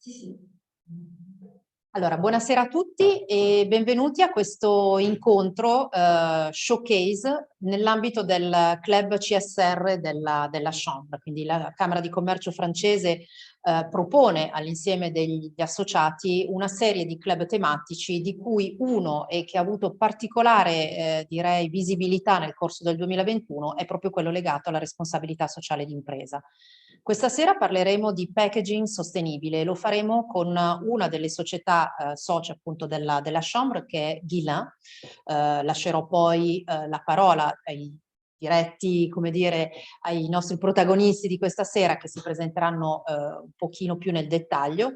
Sì, sì. Allora, buonasera a tutti e benvenuti a questo incontro showcase nell'ambito del club CSR della Chambre. Quindi la Camera di Commercio francese propone all'insieme degli associati una serie di club tematici, di cui uno e che ha avuto particolare direi visibilità nel corso del 2021 è proprio quello legato alla responsabilità sociale d'impresa. Questa sera parleremo di packaging sostenibile e lo faremo con una delle società socie appunto della Chambre, che è Guillain. Lascerò poi la parola ai diretti, come dire, ai nostri protagonisti di questa sera, che si presenteranno un pochino più nel dettaglio.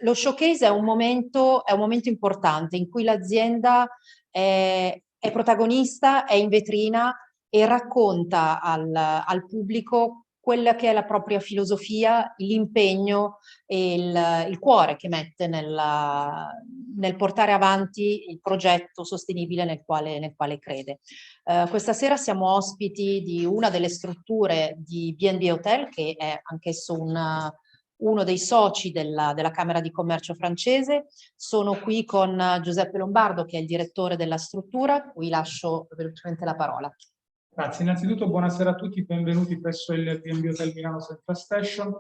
Lo showcase è un momento importante in cui l'azienda è protagonista, è in vetrina e racconta al pubblico quella che è la propria filosofia, l'impegno e il cuore che mette nel portare avanti il progetto sostenibile nel quale crede. Questa sera siamo ospiti di una delle strutture di B&B Hotel, che è anch'esso uno dei soci della Camera di Commercio francese. Sono qui con Giuseppe Lombardo, che è il direttore della struttura, cui lascio velocemente la parola. Grazie, innanzitutto buonasera a tutti, benvenuti presso il B&B Hotel Milano Central Station.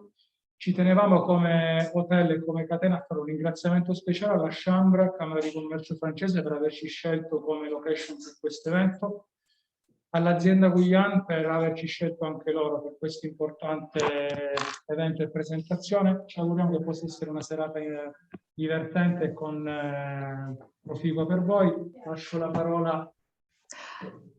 Ci tenevamo come hotel e come catena a fare un ringraziamento speciale alla Chambre, Camera di Commercio francese, per averci scelto come location per questo evento, all'azienda Guillain per averci scelto anche loro per questo importante evento e presentazione. Ci auguriamo che possa essere una serata divertente e proficua per voi. Lascio la parola.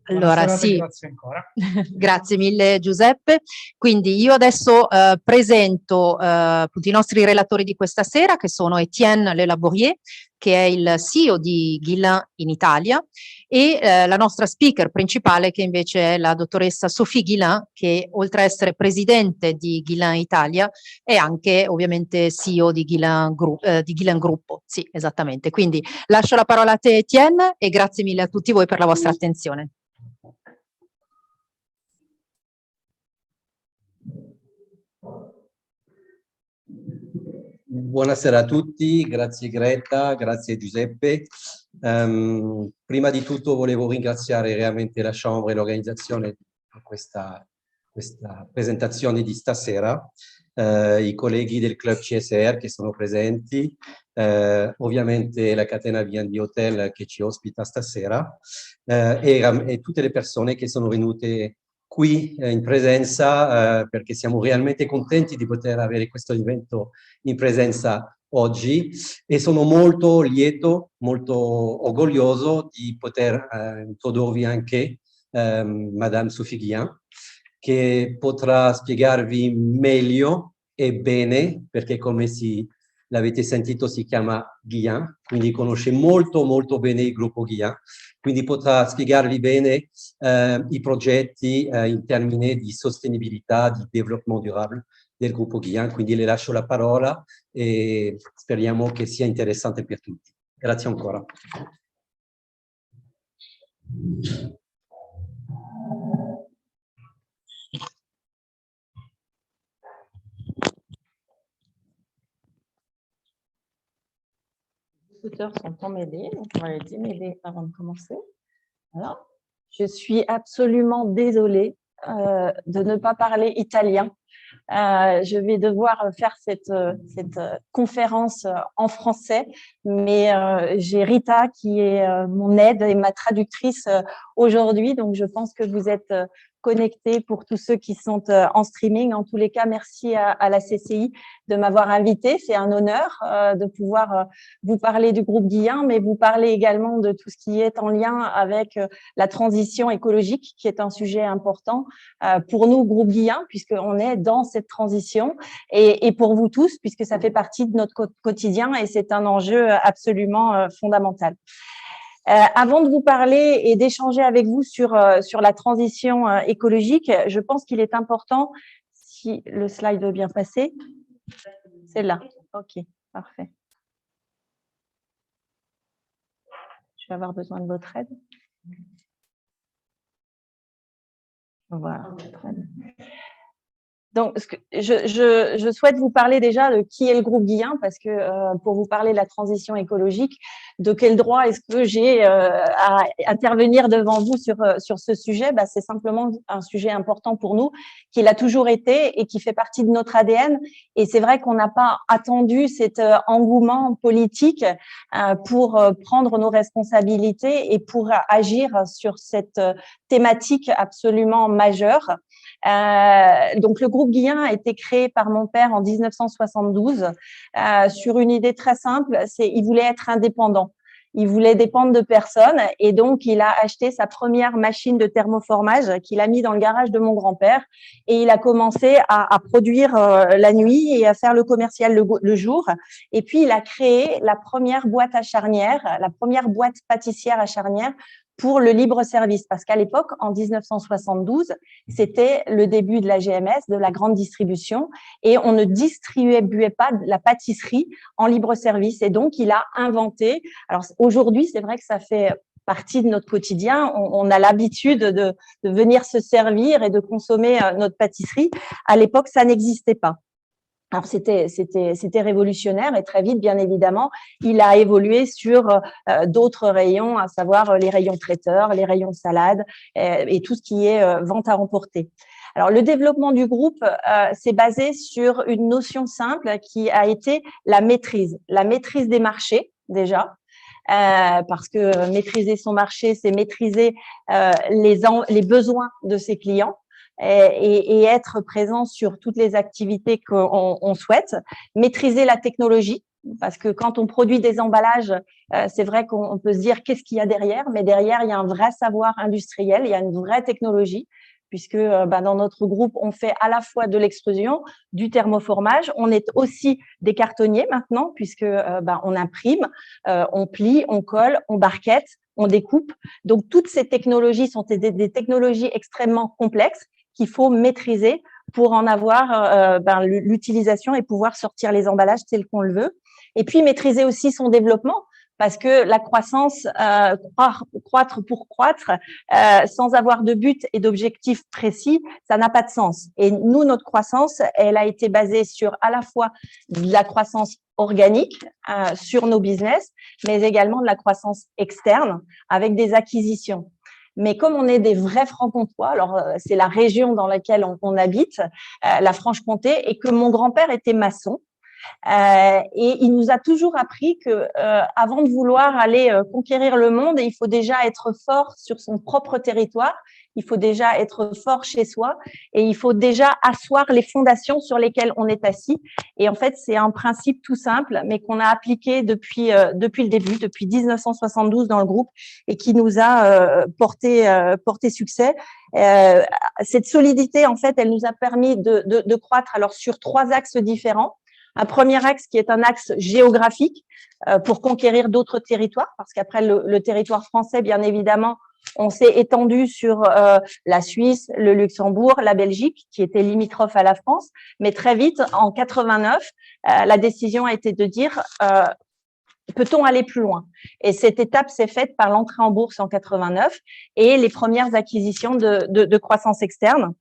Allora, sì, grazie ancora. Grazie mille Giuseppe. Quindi io adesso presento appunto i nostri relatori di questa sera, che sono Etienne Lelabourier, che è il CEO di Guillain in Italia, e la nostra speaker principale, che invece è la dottoressa Sophie Guillain, che oltre a essere presidente di Guillain Italia è anche ovviamente CEO di Guillain Gruppo. Sì, esattamente. Quindi lascio la parola a te Etienne e grazie mille a tutti voi per la vostra attenzione. Buonasera a tutti, grazie Greta, grazie Giuseppe. Prima di tutto volevo ringraziare realmente la Chambre e l'organizzazione per questa presentazione di stasera, i colleghi del Club CSR che sono presenti, ovviamente la catena B&B Hotel che ci ospita stasera e tutte le persone che sono venute qui in presenza perché siamo realmente contenti di poter avere questo evento in presenza oggi e sono molto lieto, molto orgoglioso di poter introdurvi anche Madame Sophie Guillain, che potrà spiegarvi meglio e bene, perché come l'avete sentito si chiama Guillain, quindi conosce molto molto bene il gruppo Guillain, quindi potrà spiegarvi bene i progetti in termini di sostenibilità, di développement durable del gruppo Guillain, quindi le lascio la parola e speriamo che sia interessante per tutti. Grazie ancora. Les écouteurs sont en m'aider, donc on va les démêler avant de commencer. Voilà. Je suis absolument désolée de ne pas parler italien. Je vais devoir faire cette conférence en français, mais j'ai Rita qui est mon aide et ma traductrice aujourd'hui, donc je pense que vous êtes connectés pour tous ceux qui sont en streaming. En tous les cas, merci à la CCI de m'avoir invitée. C'est un honneur de pouvoir vous parler du groupe Guillain, mais vous parler également de tout ce qui est en lien avec la transition écologique, qui est un sujet important pour nous, groupe Guillain, puisqu'on est dans cette transition, et pour vous tous, puisque ça fait partie de notre quotidien et c'est un enjeu absolument fondamental. Avant de vous parler et d'échanger avec vous sur la transition écologique, je pense qu'il est important, si le slide veut bien passer, c'est là, ok, parfait. Je vais avoir besoin de votre aide. Voilà, très bien. Donc, je souhaite vous parler déjà de qui est le groupe Guillain, parce que pour vous parler de la transition écologique, de quel droit est-ce que j'ai à intervenir devant vous sur ce sujet? C'est simplement un sujet important pour nous, qui l'a toujours été et qui fait partie de notre ADN. Et c'est vrai qu'on n'a pas attendu cet engouement politique pour prendre nos responsabilités et pour agir sur cette thématique absolument majeure. Donc, le groupe Guillain a été créé par mon père en 1972 sur une idée très simple, c'est il voulait être indépendant. Il voulait dépendre de personne et donc il a acheté sa première machine de thermoformage qu'il a mis dans le garage de mon grand-père et il a commencé à produire la nuit et à faire le commercial le jour. Et puis, il a créé la première boîte à charnières, la première boîte pâtissière à charnières pour le libre service, parce qu'à l'époque, en 1972, c'était le début de la GMS, de la grande distribution, et on ne distribuait pas de la pâtisserie en libre service. Et donc, il a inventé. Alors aujourd'hui, c'est vrai que ça fait partie de notre quotidien. On a l'habitude de venir se servir et de consommer notre pâtisserie. À l'époque, ça n'existait pas. Alors, c'était révolutionnaire et très vite, bien évidemment, il a évolué sur d'autres rayons, à savoir les rayons traiteurs, les rayons salades et tout ce qui est vente à emporter. Alors, le développement du groupe s'est basé sur une notion simple qui a été la maîtrise des marchés déjà. Parce que maîtriser son marché, c'est maîtriser les besoins de ses clients. Et être présent sur toutes les activités qu'on souhaite, maîtriser la technologie, parce que quand on produit des emballages, c'est vrai qu'on peut se dire qu'est-ce qu'il y a derrière, mais derrière, il y a un vrai savoir industriel, il y a une vraie technologie, puisque dans notre groupe, on fait à la fois de l'extrusion, du thermoformage, on est aussi des cartonniers maintenant, puisque on imprime, on plie, on colle, on barquette, on découpe. Donc, toutes ces technologies sont des technologies extrêmement complexes qu'il faut maîtriser pour en avoir l'utilisation et pouvoir sortir les emballages tels qu'on le veut. Et puis, maîtriser aussi son développement, parce que la croissance, croître pour croître, sans avoir de but et d'objectif précis, ça n'a pas de sens. Et nous, notre croissance, elle a été basée sur à la fois de la croissance organique sur nos business, mais également de la croissance externe avec des acquisitions. Mais comme on est des vrais francs-comtois, alors c'est la région dans laquelle on habite, la Franche-Comté, et que mon grand-père était maçon. Et il nous a toujours appris que avant de vouloir aller conquérir le monde, il faut déjà être fort sur son propre territoire, il faut déjà être fort chez soi et il faut déjà asseoir les fondations sur lesquelles on est assis. Et en fait, c'est un principe tout simple, mais qu'on a appliqué depuis le début, depuis 1972 dans le groupe et qui nous a porté succès. Cette solidité, en fait, elle nous a permis de croître alors sur 3 axes différents. Un premier axe qui est un axe géographique pour conquérir d'autres territoires, parce qu'après le territoire français, bien évidemment, on s'est étendu sur la Suisse, le Luxembourg, la Belgique, qui étaient limitrophes à la France. Mais très vite, en 89, la décision a été de dire peut-on aller plus loin? Et cette étape s'est faite par l'entrée en bourse en 89 et les premières acquisitions de croissance externe.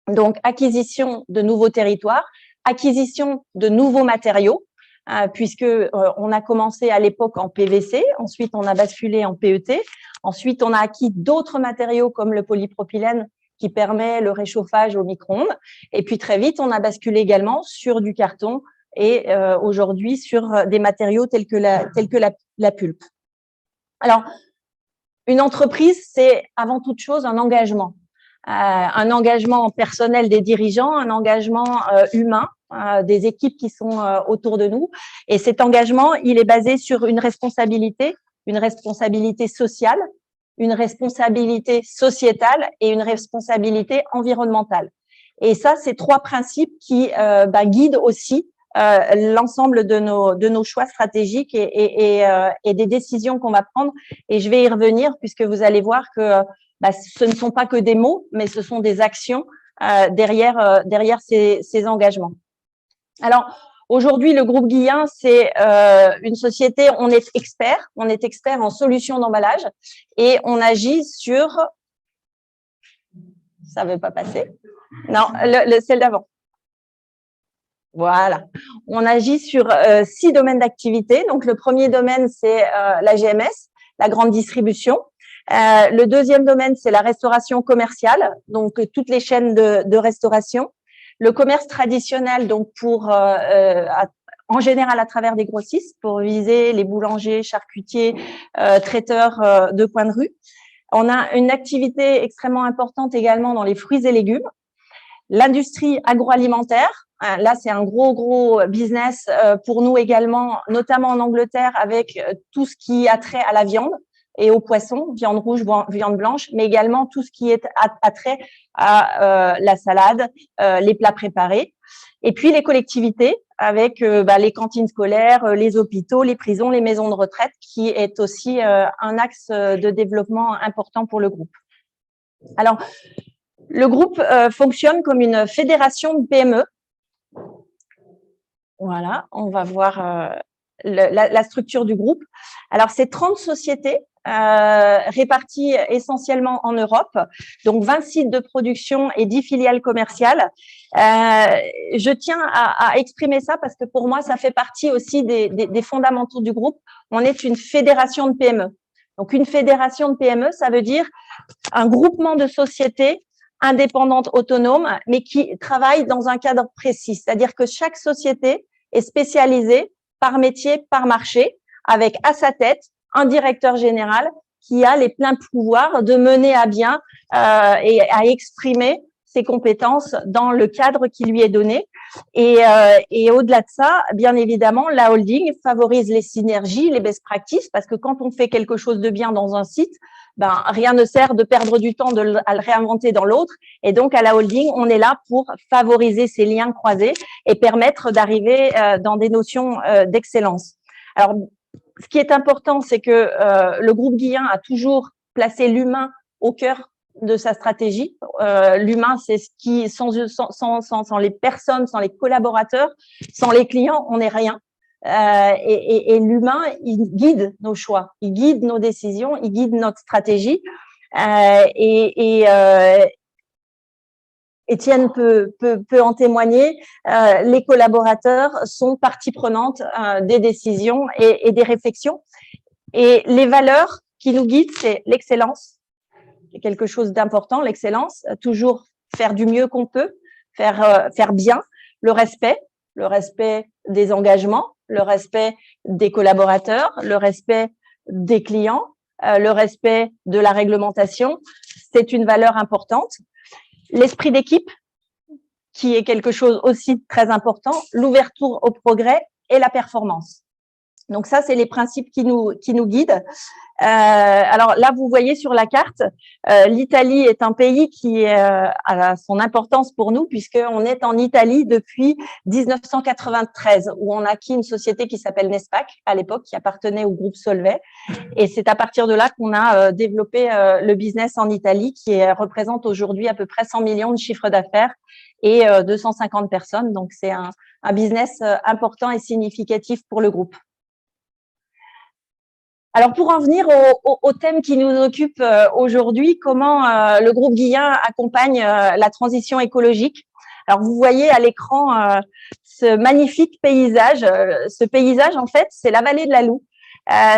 Donc, acquisition de nouveaux territoires, acquisition de nouveaux matériaux, puisque on a commencé à l'époque en PVC, ensuite on a basculé en PET, ensuite on a acquis d'autres matériaux comme le polypropylène qui permet le réchauffage au micro-ondes, et puis très vite on a basculé également sur du carton et aujourd'hui sur des matériaux tels que la pulpe. Alors, une entreprise, c'est avant toute chose un engagement personnel des dirigeants, un engagement humain des équipes qui sont autour de nous. Et cet engagement, il est basé sur une responsabilité sociale, une responsabilité sociétale et une responsabilité environnementale. Et ça, c'est 3 principes qui guident aussi l'ensemble de nos choix stratégiques et des décisions qu'on va prendre. Et je vais y revenir puisque vous allez voir que ce ne sont pas que des mots, mais ce sont des actions derrière ces engagements. Alors, aujourd'hui, le groupe Guillain, c'est une société, on est expert en solutions d'emballage et on agit sur… Ça ne veut pas passer. Non, celle d'avant. Voilà. On agit sur 6 domaines d'activité. Donc, le premier domaine, c'est la GMS, la grande distribution. Le deuxième domaine, c'est la restauration commerciale, donc toutes les chaînes de restauration. Le commerce traditionnel, donc en général à travers des grossistes, pour viser les boulangers, charcutiers, traiteurs de coin de rue. On a une activité extrêmement importante également dans les fruits et légumes. L'industrie agroalimentaire, là, c'est un gros business pour nous également, notamment en Angleterre, avec tout ce qui a trait à la viande et aux poissons, viande rouge, viande blanche, mais également tout ce qui est attrait à la salade, les plats préparés. Et puis les collectivités, avec les cantines scolaires, les hôpitaux, les prisons, les maisons de retraite, qui est aussi un axe de développement important pour le groupe. Alors, le groupe fonctionne comme une fédération de PME. Voilà, on va voir la structure du groupe. Alors, c'est 30 sociétés réparties essentiellement en Europe, donc 20 sites de production et 10 filiales commerciales. Je tiens à exprimer ça parce que pour moi, ça fait partie aussi des fondamentaux du groupe. On est une fédération de PME. Donc, une fédération de PME, ça veut dire un groupement de sociétés indépendantes, autonomes, mais qui travaillent dans un cadre précis. C'est-à-dire que chaque société est spécialisée par métier, par marché, avec à sa tête un directeur général qui a les pleins pouvoirs de mener à bien et à exprimer ses compétences dans le cadre qui lui est donné. Et au-delà de ça, bien évidemment, la holding favorise les synergies, les best practices, parce que quand on fait quelque chose de bien dans un site, rien ne sert de perdre du temps à le réinventer dans l'autre. Et donc, à la holding, on est là pour favoriser ces liens croisés et permettre d'arriver dans des notions d'excellence. Alors, ce qui est important, c'est que le groupe Guillain a toujours placé l'humain au cœur de sa stratégie. L'humain, c'est ce qui, sans les personnes, sans les collaborateurs, sans les clients, on n'est rien. Et l'humain, il guide nos choix, il guide nos décisions, il guide notre stratégie. Étienne peut en témoigner, les collaborateurs sont partie prenante des décisions et des réflexions. Et les valeurs qui nous guident, c'est l'excellence, c'est quelque chose d'important, l'excellence, toujours faire du mieux qu'on peut, faire bien, le respect des engagements, le respect des collaborateurs, le respect des clients, le respect de la réglementation, c'est une valeur importante. L'esprit d'équipe, qui est quelque chose aussi très important, l'ouverture au progrès et la performance. Donc ça, c'est les principes qui nous guident. Alors là, vous voyez sur la carte, l'Italie est un pays qui a son importance pour nous puisqu'on est en Italie depuis 1993 où on a acquis une société qui s'appelle Nespac à l'époque, qui appartenait au groupe Solvay. Et c'est à partir de là qu'on a développé le business en Italie qui représente aujourd'hui à peu près 100 millions de chiffre d'affaires et 250 personnes. Donc, c'est un business important et significatif pour le groupe. Alors, pour en venir au thème qui nous occupe aujourd'hui, comment le groupe Guillain accompagne la transition écologique. Alors, vous voyez à l'écran ce magnifique paysage. Ce paysage, en fait, c'est la vallée de la Loue.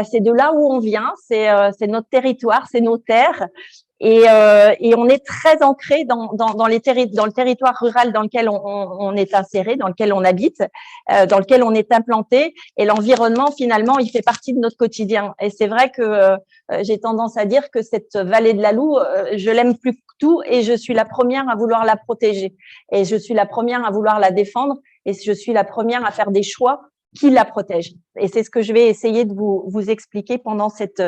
C'est de là où on vient, c'est notre territoire, c'est nos terres. Et on est très ancré dans le territoire rural dans lequel on est inséré, dans lequel on habite, dans lequel on est implanté. Et l'environnement, finalement, il fait partie de notre quotidien. Et c'est vrai que j'ai tendance à dire que cette vallée de la Loue, je l'aime plus que tout et je suis la première à vouloir la protéger. Et je suis la première à vouloir la défendre et je suis la première à faire des choix qui la protègent. Et c'est ce que je vais essayer de vous expliquer pendant cette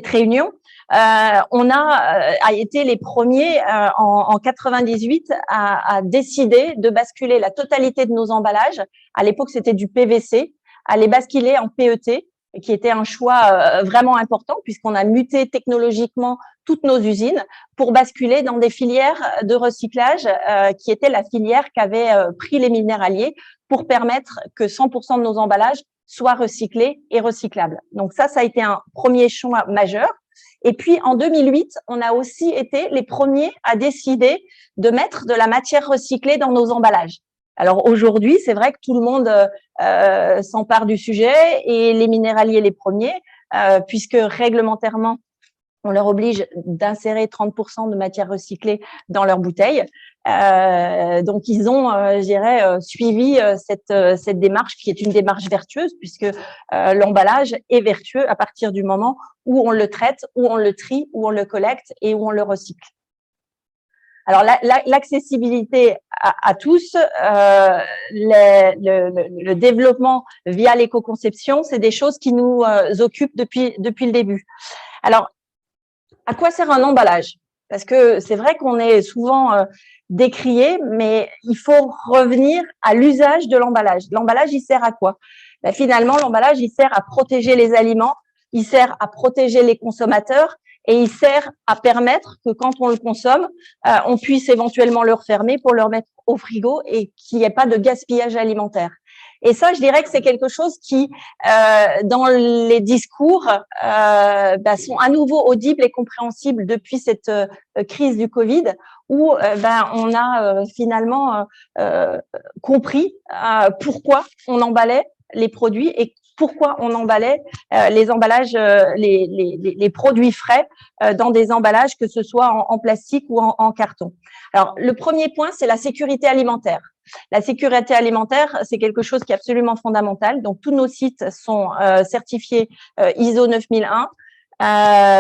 réunion. On a été les premiers en 98 à décider de basculer la totalité de nos emballages. À l'époque, c'était du PVC, à les basculer en PET, qui était un choix vraiment important puisqu'on a muté technologiquement toutes nos usines pour basculer dans des filières de recyclage qui était la filière qu'avaient pris les minéraliers pour permettre que 100% de nos emballages soient recyclés et recyclables. Donc ça a été un premier choix majeur. Et puis, en 2008, on a aussi été les premiers à décider de mettre de la matière recyclée dans nos emballages. Alors aujourd'hui, c'est vrai que tout le monde s'empare du sujet et les minéraliers les premiers, puisque réglementairement, on leur oblige d'insérer 30% de matière recyclée dans leurs bouteilles. Donc, ils ont, je dirais, suivi cette démarche qui est une démarche vertueuse puisque l'emballage est vertueux à partir du moment où on le traite, où on le trie, où on le collecte et où on le recycle. Alors, l'accessibilité à tous, le développement via l'éco-conception, c'est des choses qui nous occupent depuis le début. Alors, à quoi sert un emballage? Parce que c'est vrai qu'on est souvent décrié, mais il faut revenir à l'usage de l'emballage. L'emballage, il sert à quoi? Ben, finalement, l'emballage, il sert à protéger les aliments, il sert à protéger les consommateurs et il sert à permettre que quand on le consomme, on puisse éventuellement le refermer pour le remettre au frigo et qu'il n'y ait pas de gaspillage alimentaire. Et ça, je dirais que c'est quelque chose qui, dans les discours, sont à nouveau audibles et compréhensibles depuis cette crise du Covid, où on a finalement compris pourquoi on emballait les produits et pourquoi on emballait les emballages, les produits frais dans des emballages, que ce soit en plastique ou en carton. Alors, le premier point, c'est la sécurité alimentaire. La sécurité alimentaire, c'est quelque chose qui est absolument fondamental. Donc, tous nos sites sont certifiés ISO 9001,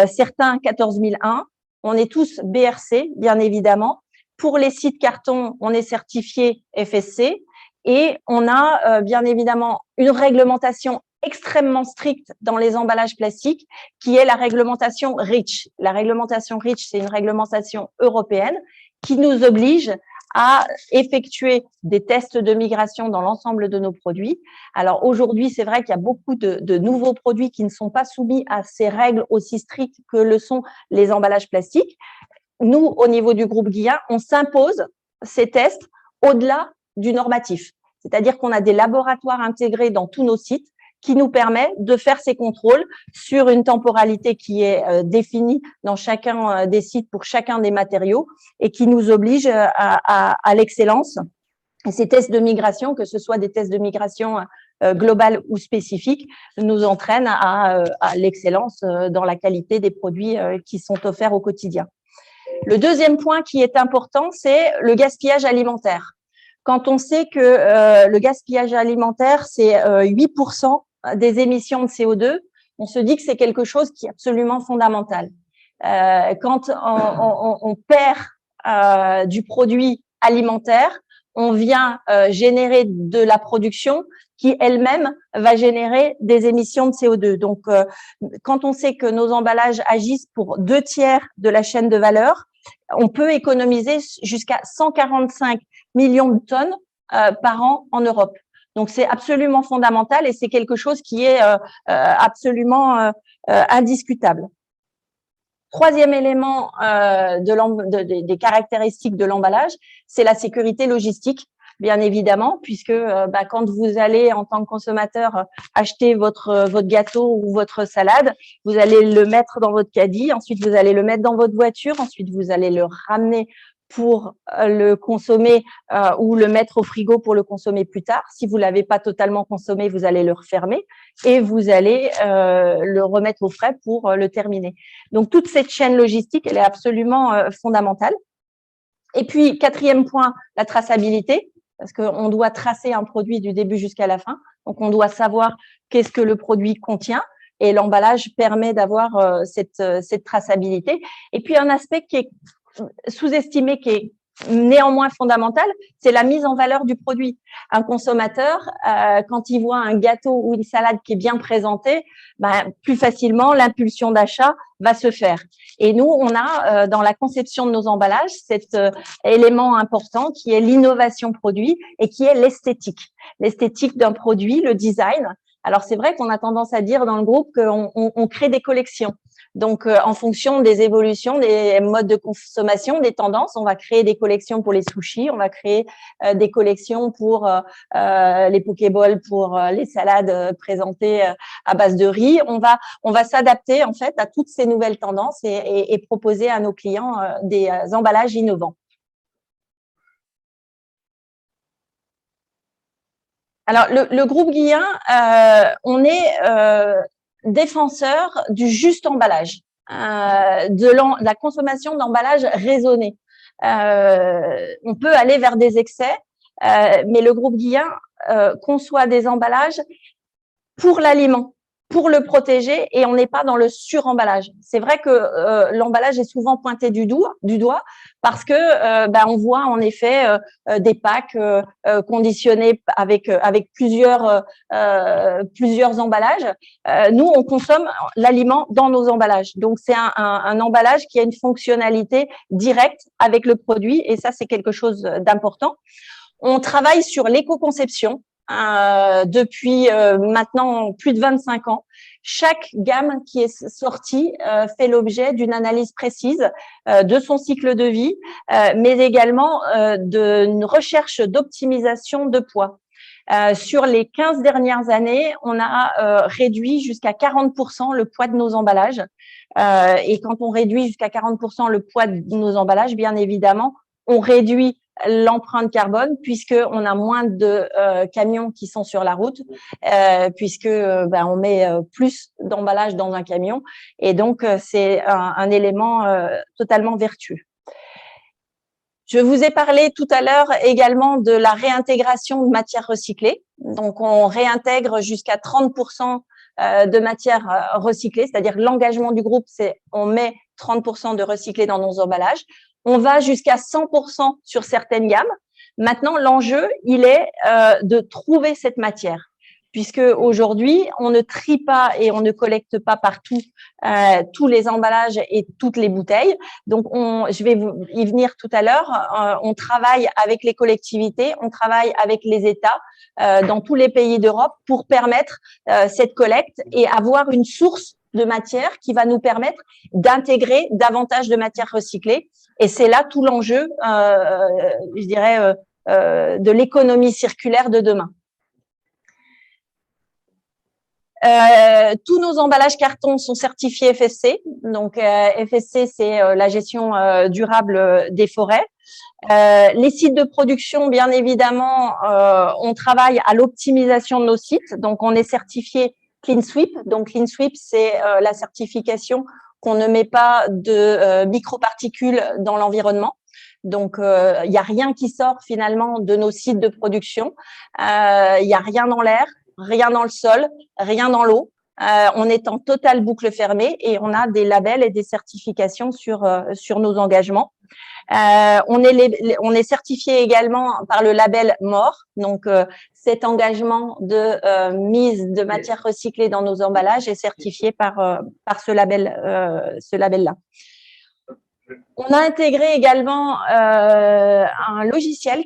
certains 14001. On est tous BRC, bien évidemment. Pour les sites carton, on est certifié FSC et on a bien évidemment une réglementation extrêmement stricte dans les emballages plastiques qui est la réglementation REACH. La réglementation REACH, c'est une réglementation européenne qui nous oblige à effectuer des tests de migration dans l'ensemble de nos produits. Alors aujourd'hui, c'est vrai qu'il y a beaucoup de nouveaux produits qui ne sont pas soumis à ces règles aussi strictes que le sont les emballages plastiques. Nous, au niveau du groupe Guillen, on s'impose ces tests au-delà du normatif. C'est-à-dire qu'on a des laboratoires intégrés dans tous nos sites qui nous permet de faire ces contrôles sur une temporalité qui est définie dans chacun des sites pour chacun des matériaux et qui nous oblige à l'excellence. Et ces tests de migration, que ce soit des tests de migration globales ou spécifiques, nous entraînent à l'excellence dans la qualité des produits qui sont offerts au quotidien. Le deuxième point qui est important, c'est le gaspillage alimentaire. Quand on sait que le gaspillage alimentaire, c'est 8% des émissions de CO2, on se dit que c'est quelque chose qui est absolument fondamental. Quand on perd du produit alimentaire, on vient générer de la production qui elle-même va générer des émissions de CO2. Donc, quand on sait que nos emballages agissent pour 2/3 de la chaîne de valeur, on peut économiser jusqu'à 145 millions de tonnes par an en Europe. Donc, c'est absolument fondamental et c'est quelque chose qui est absolument indiscutable. Troisième élément des caractéristiques de l'emballage, c'est la sécurité logistique, bien évidemment, puisque quand vous allez en tant que consommateur acheter votre gâteau ou votre salade, vous allez le mettre dans votre caddie, ensuite vous allez le mettre dans votre voiture, ensuite vous allez le ramener pour le consommer ou le mettre au frigo pour le consommer plus tard. Si vous l'avez pas totalement consommé, vous allez le refermer et vous allez le remettre au frais pour le terminer. Donc, toute cette chaîne logistique, elle est absolument fondamentale. Et puis, quatrième point, la traçabilité, parce qu'on doit tracer un produit du début jusqu'à la fin. Donc, on doit savoir qu'est-ce que le produit contient. Et l'emballage permet d'avoir cette traçabilité. Et puis, un aspect qui est sous-estimé, qui est néanmoins fondamental, c'est la mise en valeur du produit. Un consommateur, quand il voit un gâteau ou une salade qui est bien présentée, plus facilement, l'impulsion d'achat va se faire. Et nous, on a dans la conception de nos emballages cet élément important qui est l'innovation produit et qui est l'esthétique. L'esthétique d'un produit, le design. Alors, c'est vrai qu'on a tendance à dire dans le groupe qu'on crée des collections. Donc, en fonction des évolutions, des modes de consommation, des tendances, on va créer des collections pour les sushis, on va créer des collections pour les pokéballs, pour les salades présentées à base de riz. On va s'adapter en fait à toutes ces nouvelles tendances et proposer à nos clients des emballages innovants. Alors, le groupe Guillain, on est défenseur du juste emballage, de la consommation d'emballage raisonné. On peut aller vers des excès, mais le groupe Guillain conçoit des emballages pour l'aliment, pour le protéger, et on n'est pas dans le suremballage. C'est vrai que l'emballage est souvent pointé du doigt parce que on voit en effet des packs conditionnés avec plusieurs emballages. Nous, on consomme l'aliment dans nos emballages. Donc, c'est un emballage qui a une fonctionnalité directe avec le produit, et ça, c'est quelque chose d'important. On travaille sur l'éco-conception. Depuis maintenant plus de 25 ans. Chaque gamme qui est sortie fait l'objet d'une analyse précise de son cycle de vie, mais également d'une recherche d'optimisation de poids. Sur les 15 dernières années, on a réduit jusqu'à 40% le poids de nos emballages. Et quand on réduit jusqu'à 40% le poids de nos emballages, bien évidemment, on réduit l'empreinte carbone puisqu'on a moins de camions qui sont sur la route, puisque on met plus d'emballage dans un camion, et donc c'est un élément totalement vertueux. Je vous ai parlé tout à l'heure également de la réintégration de matières recyclées. Donc, on réintègre jusqu'à 30% de matières recyclées, c'est-à-dire l'engagement du groupe, c'est on met 30% de recyclé dans nos emballages. On va jusqu'à 100% sur certaines gammes. Maintenant, l'enjeu, il est de trouver cette matière, puisque aujourd'hui, on ne trie pas et on ne collecte pas partout tous les emballages et toutes les bouteilles. Donc, je vais y venir tout à l'heure. On travaille avec les collectivités, on travaille avec les États dans tous les pays d'Europe pour permettre cette collecte et avoir une source de matière qui va nous permettre d'intégrer davantage de matières recyclées. Et c'est là tout l'enjeu, je dirais, de l'économie circulaire de demain. Tous nos emballages carton sont certifiés FSC. Donc, FSC, c'est la gestion durable des forêts. Les sites de production, bien évidemment, on travaille à l'optimisation de nos sites. Donc, on est certifié Clean Sweep. Donc, Clean Sweep, c'est la certification qu'on ne met pas de microparticules dans l'environnement. Donc, il n'y a rien qui sort finalement de nos sites de production. Il n'y a rien dans l'air, rien dans le sol, rien dans l'eau. On est en totale boucle fermée et on a des labels et des certifications sur nos engagements. On est certifié également par le label MORE, donc cet engagement de mise de matières recyclées dans nos emballages est certifié par ce label-là. On a intégré également un logiciel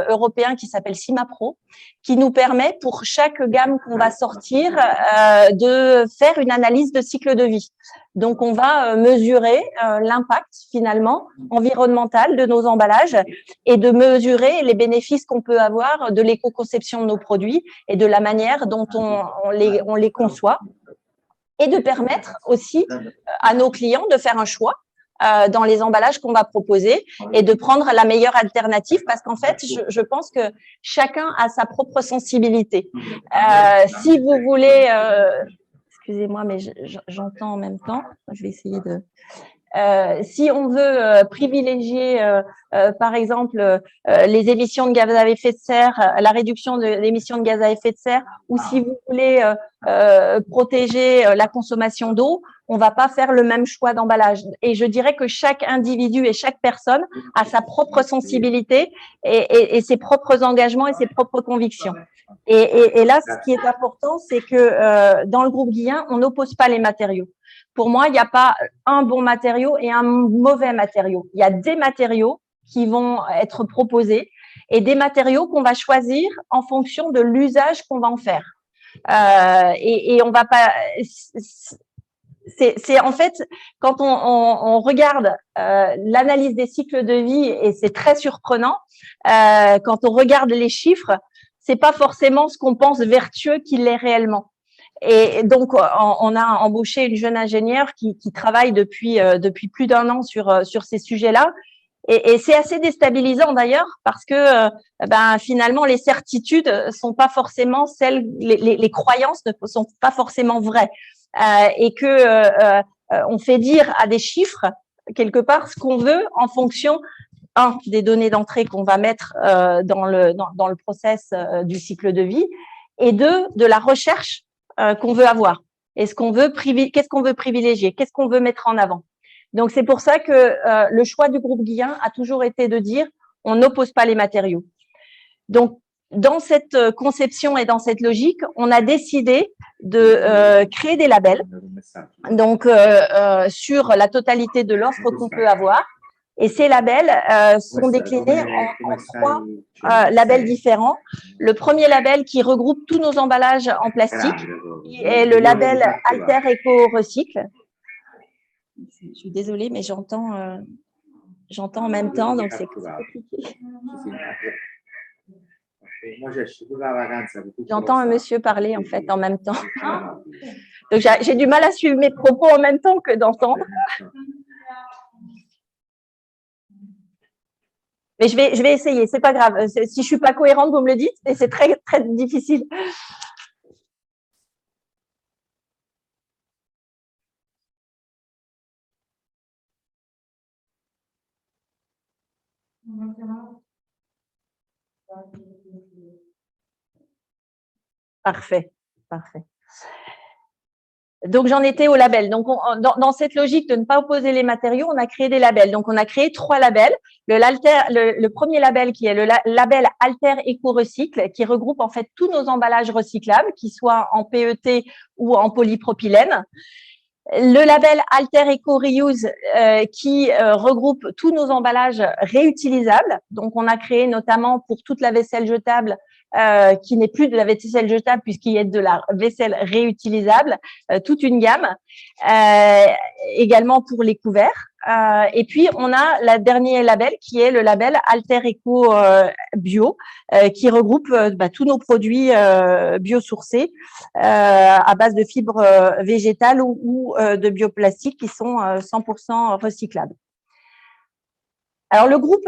européen qui s'appelle CIMAPRO, qui nous permet pour chaque gamme qu'on va sortir de faire une analyse de cycle de vie. Donc, on va mesurer l'impact finalement environnemental de nos emballages et de mesurer les bénéfices qu'on peut avoir de l'éco-conception de nos produits et de la manière dont on les conçoit, et de permettre aussi à nos clients de faire un choix dans les emballages qu'on va proposer et de prendre la meilleure alternative, parce qu'en fait, je pense que chacun a sa propre sensibilité. Si vous voulez, excusez-moi, mais j'entends en même temps, je vais essayer de… si on veut privilégier, par exemple, les émissions de gaz à effet de serre, la réduction de l'émission de gaz à effet de serre, ou si vous voulez protéger la consommation d'eau, on va pas faire le même choix d'emballage. Et je dirais que chaque individu et chaque personne a sa propre sensibilité et ses propres engagements et ses propres convictions. Et là, ce qui est important, c'est que dans le groupe Guillain, on n'oppose pas les matériaux. Pour moi, il n'y a pas un bon matériau et un mauvais matériau. Il y a des matériaux qui vont être proposés et des matériaux qu'on va choisir en fonction de l'usage qu'on va en faire. Et on va pas… C'est en fait, quand on regarde l'analyse des cycles de vie, et c'est très surprenant, quand on regarde les chiffres, c'est pas forcément ce qu'on pense vertueux qu'il est réellement. Et donc, on a embauché une jeune ingénieure qui travaille depuis plus d'1 an sur ces sujets-là. Et c'est assez déstabilisant d'ailleurs parce que finalement les certitudes sont pas forcément celles, les croyances ne sont pas forcément vraies et que on fait dire à des chiffres quelque part ce qu'on veut en fonction des données d'entrée qu'on va mettre dans le process du cycle de vie et de la recherche qu'on veut avoir. Qu'est-ce qu'on veut privilégier, qu'est-ce qu'on veut mettre en avant. Donc, c'est pour ça que le choix du groupe Guillain a toujours été de dire on n'oppose pas les matériaux. Donc, dans cette conception et dans cette logique, on a décidé de créer des labels donc, sur la totalité de l'offre qu'on peut avoir. Et ces labels sont déclinés en 3 labels différents. Le premier label qui regroupe tous nos emballages en plastique, qui est le label Alter Eco Recycle. Je suis désolée, mais j'entends en même temps, donc c'est compliqué. J'entends un monsieur parler en fait en même temps. Donc j'ai du mal à suivre mes propos en même temps que d'entendre. Mais je vais essayer, c'est pas grave. Si je suis pas cohérente, vous me le dites, et c'est très très difficile. Parfait, parfait. Donc, j'en étais au label. Donc, dans cette logique de ne pas opposer les matériaux, on a créé des labels. Donc, on a créé 3 labels. Le premier label qui est le label Alter Eco Recycle, qui regroupe en fait tous nos emballages recyclables, qu'ils soient en PET ou en polypropylène. Le label Alter Eco Reuse qui regroupe tous nos emballages réutilisables. Donc, on a créé notamment pour toute la vaisselle jetable qui n'est plus de la vaisselle jetable puisqu'il y a de la vaisselle réutilisable, toute une gamme. Également pour les couverts. Et puis, on a le dernier label qui est le label Alter Eco Bio qui regroupe tous nos produits biosourcés à base de fibres végétales ou de bioplastique qui sont 100% recyclables. Alors, le groupe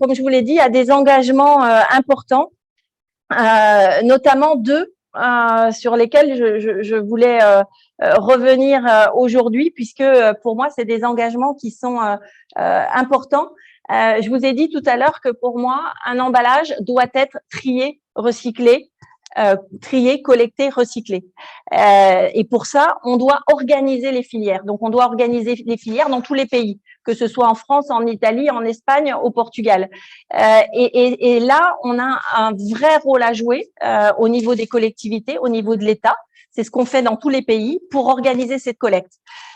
comme je vous l'ai dit, a des engagements importants, notamment 2 sur lesquels je voulais revenir aujourd'hui, puisque pour moi, c'est des engagements qui sont importants. Je vous ai dit tout à l'heure que pour moi, un emballage doit être trié, recyclé, trié, collecté, recyclé. Et pour ça, on doit organiser les filières. Donc, on doit organiser les filières dans tous les pays, que ce soit en France, en Italie, en Espagne, au Portugal. Et là, on a un vrai rôle à jouer au niveau des collectivités, au niveau de l'État. C'est ce qu'on fait dans tous les pays pour organiser cette collecte.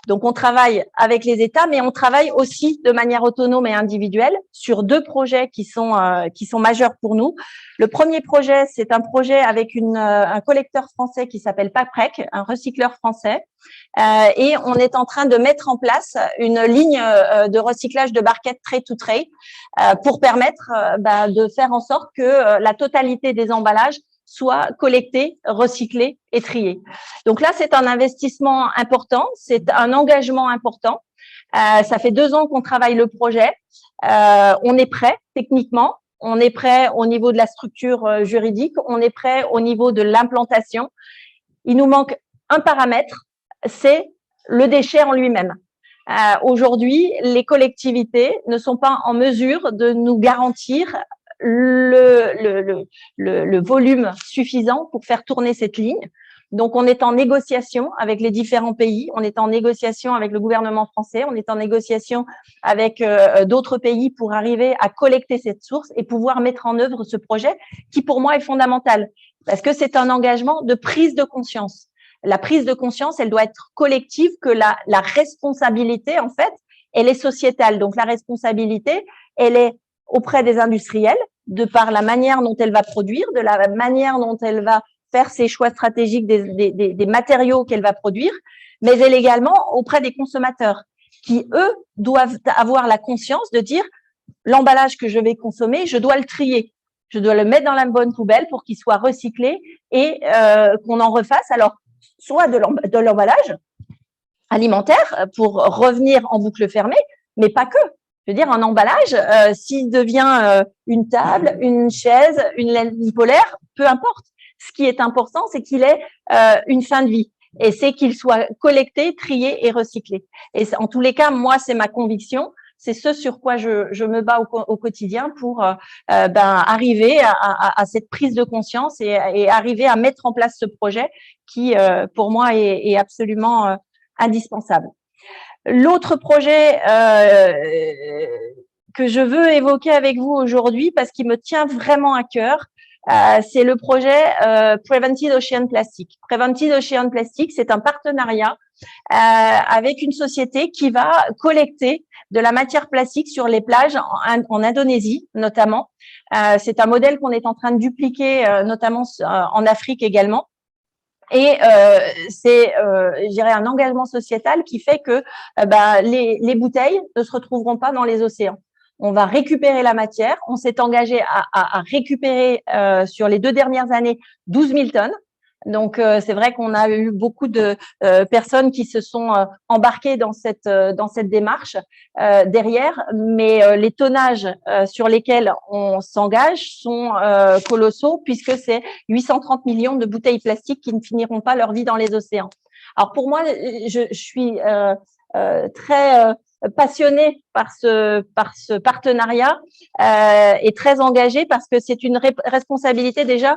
Donc, on travaille avec les États, mais on travaille aussi de manière autonome et individuelle sur 2 projets qui sont majeurs pour nous. Le premier projet, c'est un projet avec un collecteur français qui s'appelle Paprec, un recycleur français. Et on est en train de mettre en place une ligne de recyclage de barquettes tray to tray pour permettre de faire en sorte que la totalité des emballages soit collectés, recyclés et triés. Donc là, c'est un investissement important, c'est un engagement important. Ça fait 2 ans qu'on travaille le projet. On est prêt techniquement, on est prêt au niveau de la structure juridique, on est prêt au niveau de l'implantation. Il nous manque un paramètre, c'est le déchet en lui-même. Aujourd'hui, les collectivités ne sont pas en mesure de nous garantir le volume suffisant pour faire tourner cette ligne. Donc, on est en négociation avec les différents pays, on est en négociation avec le gouvernement français, on est en négociation avec d'autres pays pour arriver à collecter cette source et pouvoir mettre en œuvre ce projet qui, pour moi, est fondamental parce que c'est un engagement de prise de conscience. La prise de conscience, elle doit être collective, que la responsabilité, en fait, elle est sociétale. Donc, la responsabilité, elle est auprès des industriels, de par la manière dont elle va produire, de la manière dont elle va faire ses choix stratégiques des matériaux qu'elle va produire, mais elle est également auprès des consommateurs qui, eux, doivent avoir la conscience de dire l'emballage que je vais consommer, je dois le trier. Je dois le mettre dans la bonne poubelle pour qu'il soit recyclé et qu'on en refasse. Alors, soit de l'emballage alimentaire pour revenir en boucle fermée, mais pas que. Je veux dire, un emballage, s'il devient une table, une chaise, une laine polaire, peu importe. Ce qui est important, c'est qu'il ait une fin de vie et c'est qu'il soit collecté, trié et recyclé. Et en tous les cas, moi, c'est ma conviction. C'est ce sur quoi je me bats au quotidien pour arriver à cette prise de conscience et arriver à mettre en place ce projet qui, pour moi, est absolument indispensable. L'autre projet que je veux évoquer avec vous aujourd'hui, parce qu'il me tient vraiment à cœur, c'est le projet Prevented Ocean Plastic. Prevented Ocean Plastic, c'est un partenariat avec une société qui va collecter de la matière plastique sur les plages en Indonésie, notamment. C'est un modèle qu'on est en train de dupliquer, notamment en Afrique également. Et c'est, je dirais, un engagement sociétal qui fait que les bouteilles ne se retrouveront pas dans les océans. On va récupérer la matière. On s'est engagé à récupérer sur les 2 dernières années 12 000 tonnes. Donc, c'est vrai qu'on a eu beaucoup de personnes qui se sont embarquées dans cette démarche derrière, mais les tonnages sur lesquels on s'engage sont colossaux puisque c'est 830 millions de bouteilles plastiques qui ne finiront pas leur vie dans les océans. Alors, pour moi, je suis très passionnée par ce partenariat et très engagée parce que c'est une responsabilité déjà,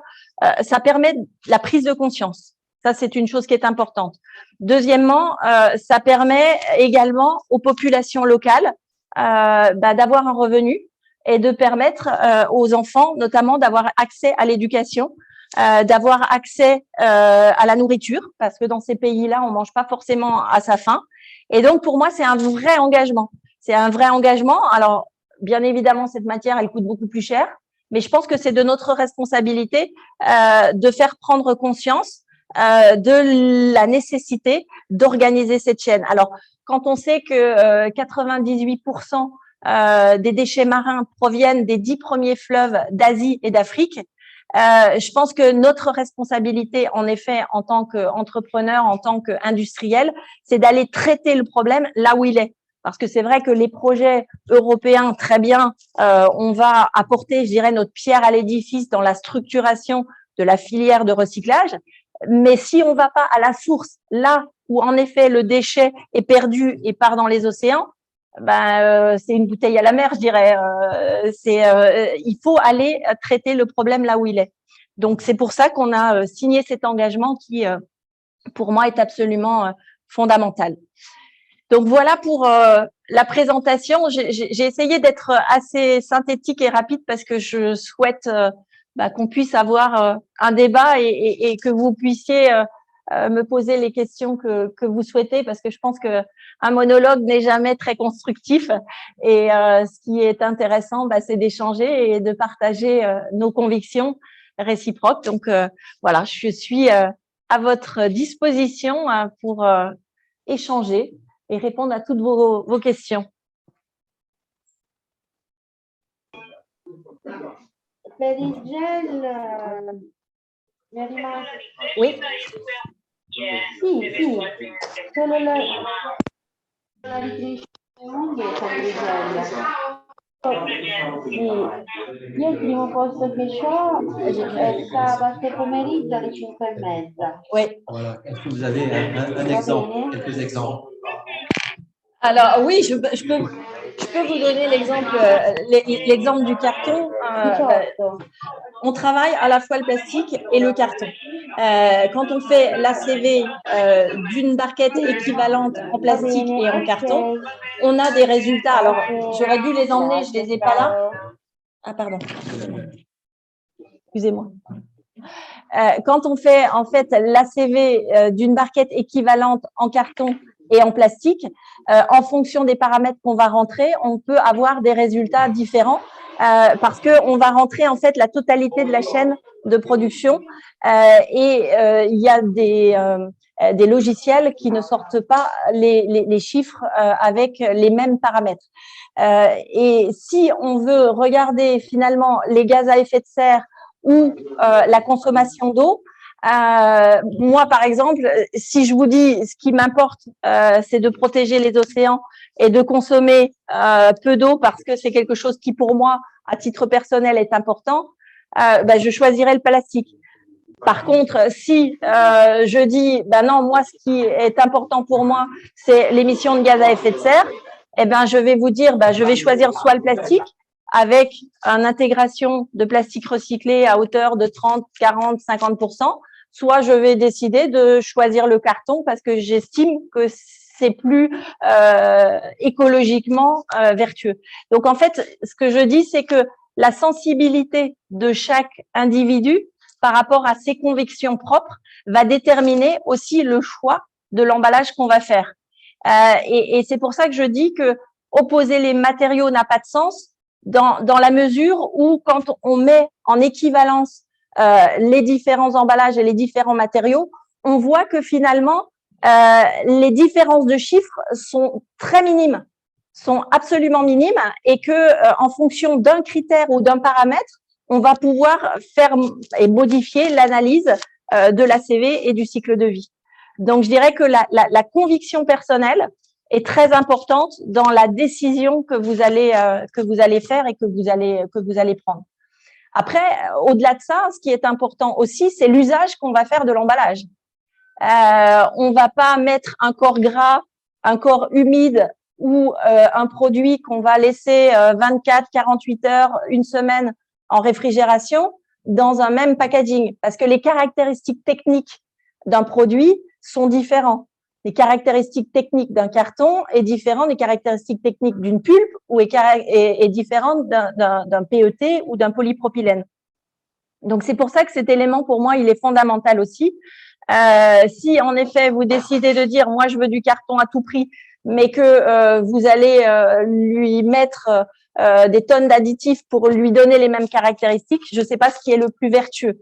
ça permet la prise de conscience. Ça, c'est une chose qui est importante. Deuxièmement, ça permet également aux populations locales d'avoir un revenu et de permettre aux enfants, notamment, d'avoir accès à l'éducation, d'avoir accès à la nourriture, parce que dans ces pays-là, on mange pas forcément à sa faim. Et donc, pour moi, c'est un vrai engagement. C'est un vrai engagement. Alors, bien évidemment, cette matière, elle coûte beaucoup plus cher, mais je pense que c'est de notre responsabilité de faire prendre conscience de la nécessité d'organiser cette chaîne. Alors, quand on sait que 98% des déchets marins proviennent des 10 premiers fleuves d'Asie et d'Afrique, je pense que notre responsabilité, en effet, en tant qu'entrepreneur, en tant qu'industriel, c'est d'aller traiter le problème là où il est. Parce que c'est vrai que les projets européens, très bien, on va apporter, je dirais, notre pierre à l'édifice dans la structuration de la filière de recyclage. Mais si on va pas à la source, là où en effet le déchet est perdu et part dans les océans, c'est une bouteille à la mer, je dirais. Il faut aller traiter le problème là où il est. Donc c'est pour ça qu'on a signé cet engagement qui, pour moi, est absolument fondamental. Donc voilà pour la présentation. J'ai essayé d'être assez synthétique et rapide parce que je souhaite qu'on puisse avoir un débat et que vous puissiez me poser les questions que vous souhaitez, parce que je pense que un monologue n'est jamais très constructif et ce qui est intéressant, c'est d'échanger et de partager nos convictions réciproques. Donc voilà, je suis à votre disposition pour échanger et répondre à toutes vos questions. Per il gel mi è rimasto. Oui. Sì, solo la ricrescita unghie con il gel. Sì. Io il primo posto che ho è sabato pomeriggio alle 5:30. Oui. Voilà. Est-ce que vous avez un exemple, quelques exemples? Alors oui, je peux vous donner l'exemple du carton. On travaille à la fois le plastique et le carton. Quand on fait l'ACV d'une barquette équivalente en plastique et en carton, on a des résultats. Alors, j'aurais dû les emmener, je ne les ai pas là. Ah, pardon. Excusez-moi. Quand on fait en fait l'ACV d'une barquette équivalente en carton et en plastique, en fonction des paramètres qu'on va rentrer, on peut avoir des résultats différents parce qu'on va rentrer en fait la totalité de la chaîne de production et il y a des logiciels qui ne sortent pas les chiffres avec les mêmes paramètres. Et si on veut regarder finalement les gaz à effet de serre ou la consommation d'eau, Moi, par exemple, si je vous dis ce qui m'importe, c'est de protéger les océans et de consommer peu d'eau parce que c'est quelque chose qui, pour moi, à titre personnel, est important, je choisirais le plastique. Par contre, si je dis, non, moi, ce qui est important pour moi, c'est l'émission de gaz à effet de serre, je vais vous dire, je vais choisir soit le plastique avec une intégration de plastique recyclé à hauteur de 30, 40, 50%, soit je vais décider de choisir le carton parce que j'estime que c'est plus écologiquement vertueux. Donc, en fait, ce que je dis, c'est que la sensibilité de chaque individu par rapport à ses convictions propres va déterminer aussi le choix de l'emballage qu'on va faire. Et c'est pour ça que je dis que opposer les matériaux n'a pas de sens dans la mesure où quand on met en équivalence les différents emballages et les différents matériaux, on voit que finalement, les différences de chiffres sont très minimes, sont absolument minimes et que en fonction d'un critère ou d'un paramètre, on va pouvoir faire et modifier l'analyse de l'ACV et du cycle de vie. Donc, je dirais que la conviction personnelle est très importante dans la décision que vous allez faire et que vous allez prendre. Après, au-delà de ça, ce qui est important aussi, c'est l'usage qu'on va faire de l'emballage. On va pas mettre un corps gras, un corps humide ou un produit qu'on va laisser 24, 48 heures, une semaine en réfrigération dans un même packaging parce que les caractéristiques techniques d'un produit sont différents. Les caractéristiques techniques d'un carton est différent des caractéristiques techniques d'une pulpe ou est différente d'un PET ou d'un polypropylène. Donc, c'est pour ça que cet élément, pour moi, il est fondamental aussi. Si, en effet, vous décidez de dire « moi, je veux du carton à tout prix », mais que vous allez lui mettre des tonnes d'additifs pour lui donner les mêmes caractéristiques, je ne sais pas ce qui est le plus vertueux.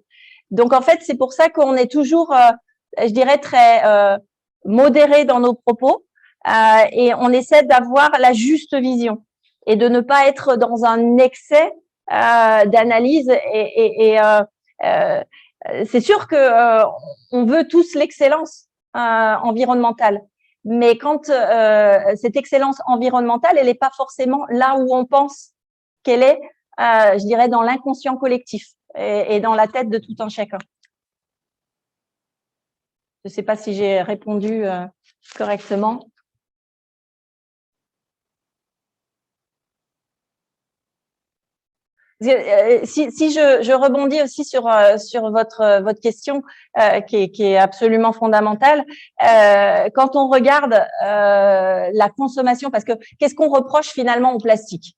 Donc, en fait, c'est pour ça qu'on est toujours, je dirais, très modéré dans nos propos et on essaie d'avoir la juste vision et de ne pas être dans un excès d'analyse c'est sûr que on veut tous l'excellence environnementale, mais quand cette excellence environnementale, elle n'est pas forcément là où on pense qu'elle est, je dirais, dans l'inconscient collectif et dans la tête de tout un chacun. Je ne sais pas si j'ai répondu correctement. Si je rebondis aussi sur votre question qui est absolument fondamentale, quand on regarde la consommation, parce que qu'est-ce qu'on reproche finalement au plastique?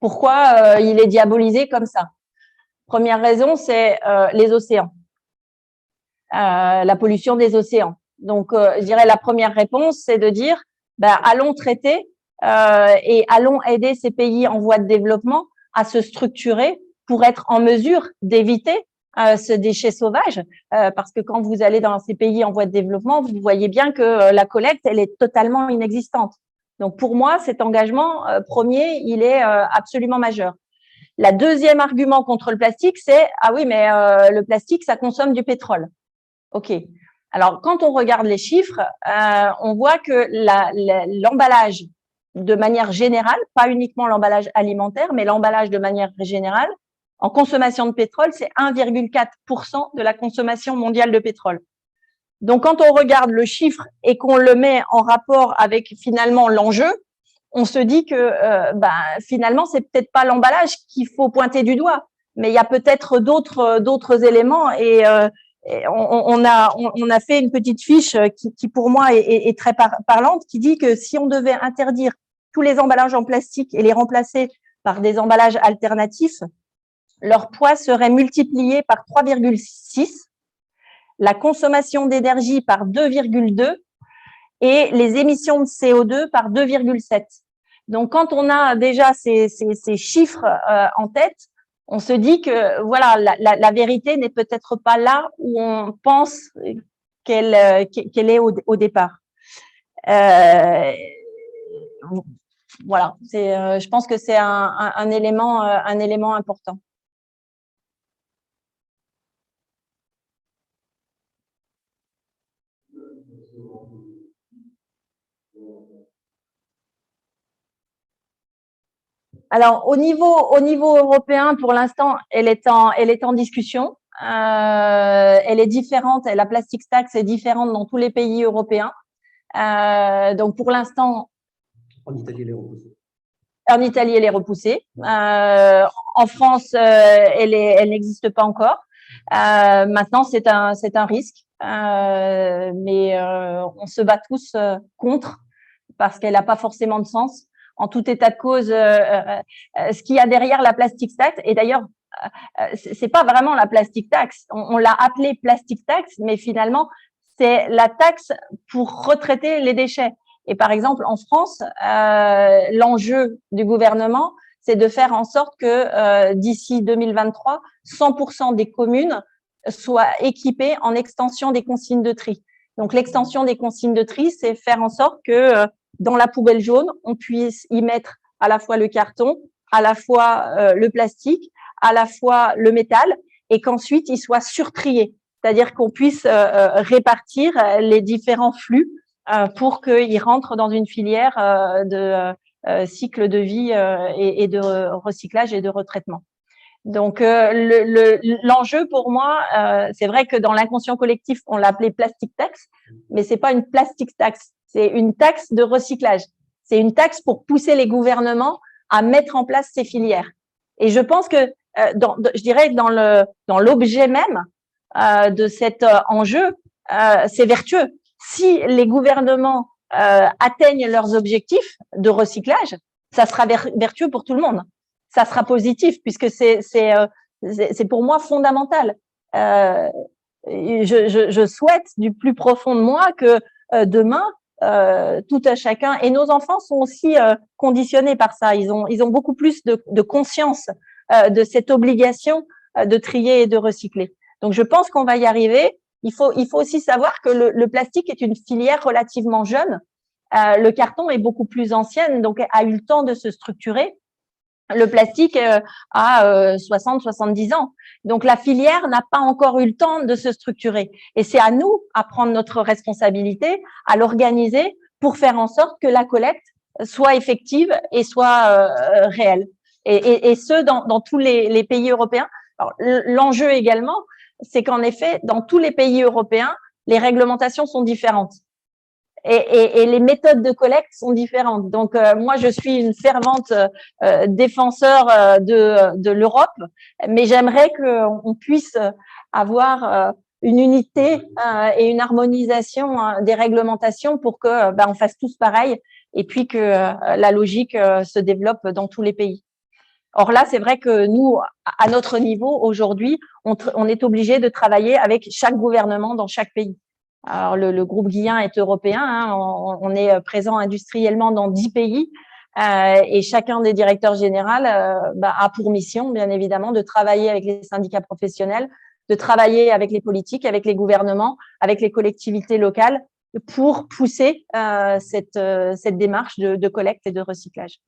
Pourquoi il est diabolisé comme ça? Première raison, c'est les océans, la pollution des océans. Donc, je dirais la première réponse, c'est de dire, allons traiter et allons aider ces pays en voie de développement à se structurer pour être en mesure d'éviter ce déchet sauvage, parce que quand vous allez dans ces pays en voie de développement, vous voyez bien que la collecte, elle est totalement inexistante. Donc, pour moi, cet engagement premier, il est absolument majeur. La deuxième argument contre le plastique, c'est « Ah oui, mais le plastique, ça consomme du pétrole. » OK. Alors, quand on regarde les chiffres, on voit que l'emballage de manière générale, pas uniquement l'emballage alimentaire, mais l'emballage de manière générale, en consommation de pétrole, c'est 1,4% de la consommation mondiale de pétrole. Donc, quand on regarde le chiffre et qu'on le met en rapport avec finalement l'enjeu, on se dit que finalement, c'est peut-être pas l'emballage qu'il faut pointer du doigt, mais il y a peut-être d'autres éléments et on a fait une petite fiche qui pour moi est très parlante, qui dit que si on devait interdire tous les emballages en plastique et les remplacer par des emballages alternatifs, leur poids serait multiplié par 3,6, la consommation d'énergie par 2,2 et les émissions de CO2 par 2,7. Donc, quand on a déjà ces chiffres en tête, on se dit que voilà, la vérité n'est peut-être pas là où on pense qu'elle est au départ. Voilà, je pense que c'est un élément important. Alors, au niveau européen, pour l'instant, elle est en discussion. Elle est différente. La plastic tax est différente dans tous les pays européens. Donc, pour l'instant, En Italie, elle est repoussée. en Italie, elle est repoussée. En France, elle n'existe pas encore. Maintenant, c'est un risque, mais on se bat tous contre parce qu'elle n'a pas forcément de sens. En tout état de cause, ce qu'il y a derrière la plastic tax, et d'ailleurs, c'est pas vraiment la plastic tax. On l'a appelée plastic tax, mais finalement, c'est la taxe pour retraiter les déchets. Et par exemple, en France, l'enjeu du gouvernement, c'est de faire en sorte que d'ici 2023, 100% des communes soient équipées en extension des consignes de tri. Donc, l'extension des consignes de tri, c'est faire en sorte que dans la poubelle jaune, on puisse y mettre à la fois le carton, à la fois le plastique, à la fois le métal, et qu'ensuite, il soit surtrié. C'est-à-dire qu'on puisse répartir les différents flux pour qu'ils rentrent dans une filière de cycle de vie et de recyclage et de retraitement. Donc, l'enjeu pour moi, c'est vrai que dans l'inconscient collectif, on l'appelait plastic tax, mais c'est pas une plastic tax, c'est une taxe de recyclage. C'est une taxe pour pousser les gouvernements à mettre en place ces filières. Et je pense que, je dirais, dans l'objet même de cet enjeu, c'est vertueux. Si les gouvernements atteignent leurs objectifs de recyclage, ça sera vertueux pour tout le monde. Ça sera positif puisque c'est pour moi fondamental. Je souhaite du plus profond de moi que demain, tout à chacun, et nos enfants sont aussi conditionnés par ça. Ils ont beaucoup plus de conscience de cette obligation de trier et de recycler. Donc, je pense qu'on va y arriver. Il faut aussi savoir que le plastique est une filière relativement jeune. Le carton est beaucoup plus ancienne, donc a eu le temps de se structurer. Le plastique a 60-70 ans. Donc, la filière n'a pas encore eu le temps de se structurer. Et c'est à nous à prendre notre responsabilité, à l'organiser pour faire en sorte que la collecte soit effective et soit réelle. Et ce, dans tous les pays européens. L'enjeu également, c'est qu'en effet, dans tous les pays européens, les réglementations sont différentes. Et les méthodes de collecte sont différentes. Donc, moi, je suis une fervente défenseur de l'Europe, mais j'aimerais qu'on puisse avoir une unité et une harmonisation des réglementations pour que on fasse tous pareil et puis que la logique se développe dans tous les pays. Or là, c'est vrai que nous, à notre niveau, aujourd'hui, on est obligé de travailler avec chaque gouvernement dans chaque pays. Alors, le groupe Guillain est européen, hein, on est présent industriellement dans 10 pays et chacun des directeurs généraux a pour mission, bien évidemment, de travailler avec les syndicats professionnels, de travailler avec les politiques, avec les gouvernements, avec les collectivités locales pour pousser cette démarche de collecte et de recyclage.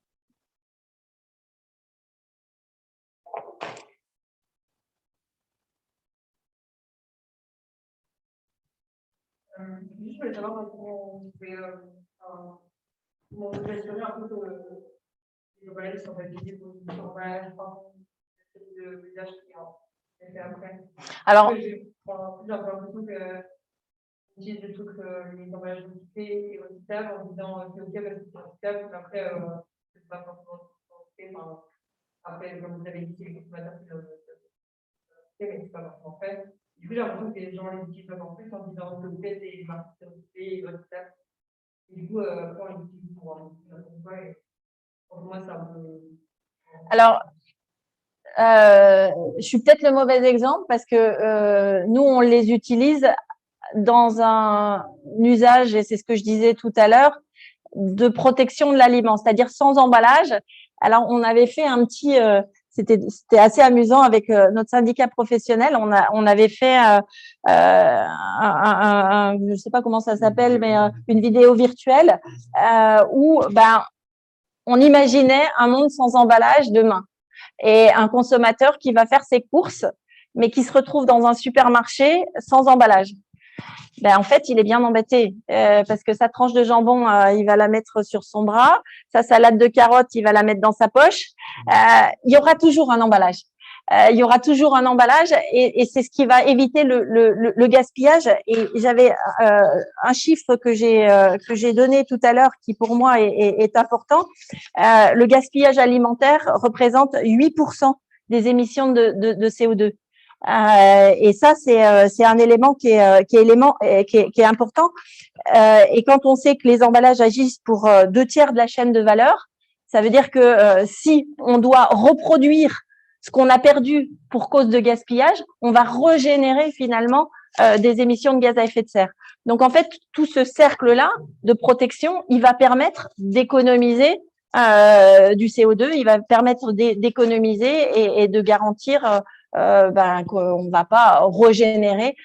Je voulais savoir comment vous pouvez gestionner un peu les globales qui sont validés pour une formation, de l'usage qui est fait après. Alors, j'ai l'impression que utilise des trucs, les emballages recyclés et recyclables en disant c'est OK parce que c'est recyclable, mais après, c'est pas forcément recyclé. Après, comme vous avez dit, c'est les consommateurs qui doivent mais c'est pas forcément fait. Du coup, j'ai l'impression que les gens les utilisent en plus en disant que vous faites des marques recyclées et recyclables. Et du coup, quand ils utilisent pour moi, c'est un peu. Alors, je suis peut-être le mauvais exemple parce que nous, on les utilise dans un usage, et c'est ce que je disais tout à l'heure, de protection de l'aliment, c'est-à-dire sans emballage. Alors, on avait fait un petit, c'était assez amusant avec notre syndicat professionnel. On avait fait, je ne sais pas comment ça s'appelle, mais une vidéo virtuelle où on imaginait un monde sans emballage demain et un consommateur qui va faire ses courses, mais qui se retrouve dans un supermarché sans emballage. Ben, en fait, il est bien embêté parce que sa tranche de jambon, il va la mettre sur son bras. Sa salade de carottes, il va la mettre dans sa poche. Il y aura toujours un emballage. Il y aura toujours un emballage et c'est ce qui va éviter le gaspillage. Et j'avais un chiffre que j'ai donné tout à l'heure qui pour moi est important. Le gaspillage alimentaire représente 8% des émissions de CO2. Et ça, c'est un élément qui est important. Et quand on sait que les emballages agissent pour 2/3 de la chaîne de valeur, ça veut dire que si on doit reproduire ce qu'on a perdu pour cause de gaspillage, on va régénérer finalement des émissions de gaz à effet de serre. Donc en fait, tout ce cercle-là de protection, il va permettre d'économiser du CO2, il va permettre d'économiser et de garantir qu'on ne va pas régénérer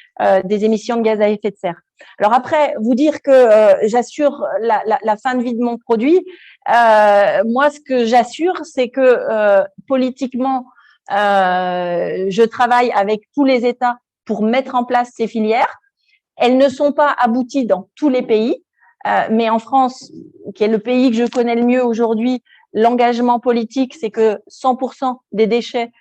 des émissions de gaz à effet de serre. Alors après, vous dire que j'assure la fin de vie de mon produit, moi, ce que j'assure, c'est que politiquement, je travaille avec tous les États pour mettre en place ces filières. Elles ne sont pas abouties dans tous les pays, mais en France, qui est le pays que je connais le mieux aujourd'hui, l'engagement politique, c'est que 100% des déchets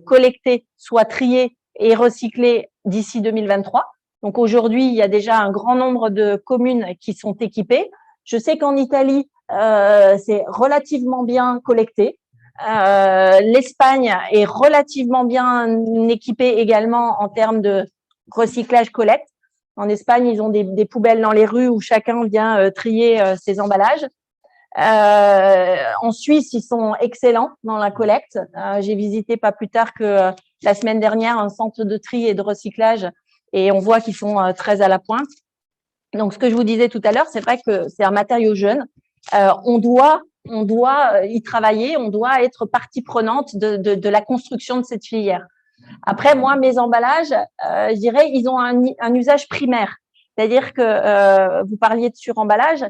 collectés soient triés et recyclés d'ici 2023. Donc aujourd'hui, il y a déjà un grand nombre de communes qui sont équipées. Je sais qu'en Italie, c'est relativement bien collecté. L'Espagne est relativement bien équipée également en termes de recyclage-collecte. En Espagne, ils ont des poubelles dans les rues où chacun vient trier ses emballages. En Suisse, ils sont excellents dans la collecte. J'ai visité pas plus tard que la semaine dernière un centre de tri et de recyclage et on voit qu'ils sont très à la pointe. Donc, ce que je vous disais tout à l'heure, c'est vrai que c'est un matériau jeune. On doit y travailler, on doit être partie prenante de la construction de cette filière. Après, moi, mes emballages, je dirais, ils ont un usage primaire. C'est-à-dire que vous parliez de suremballage,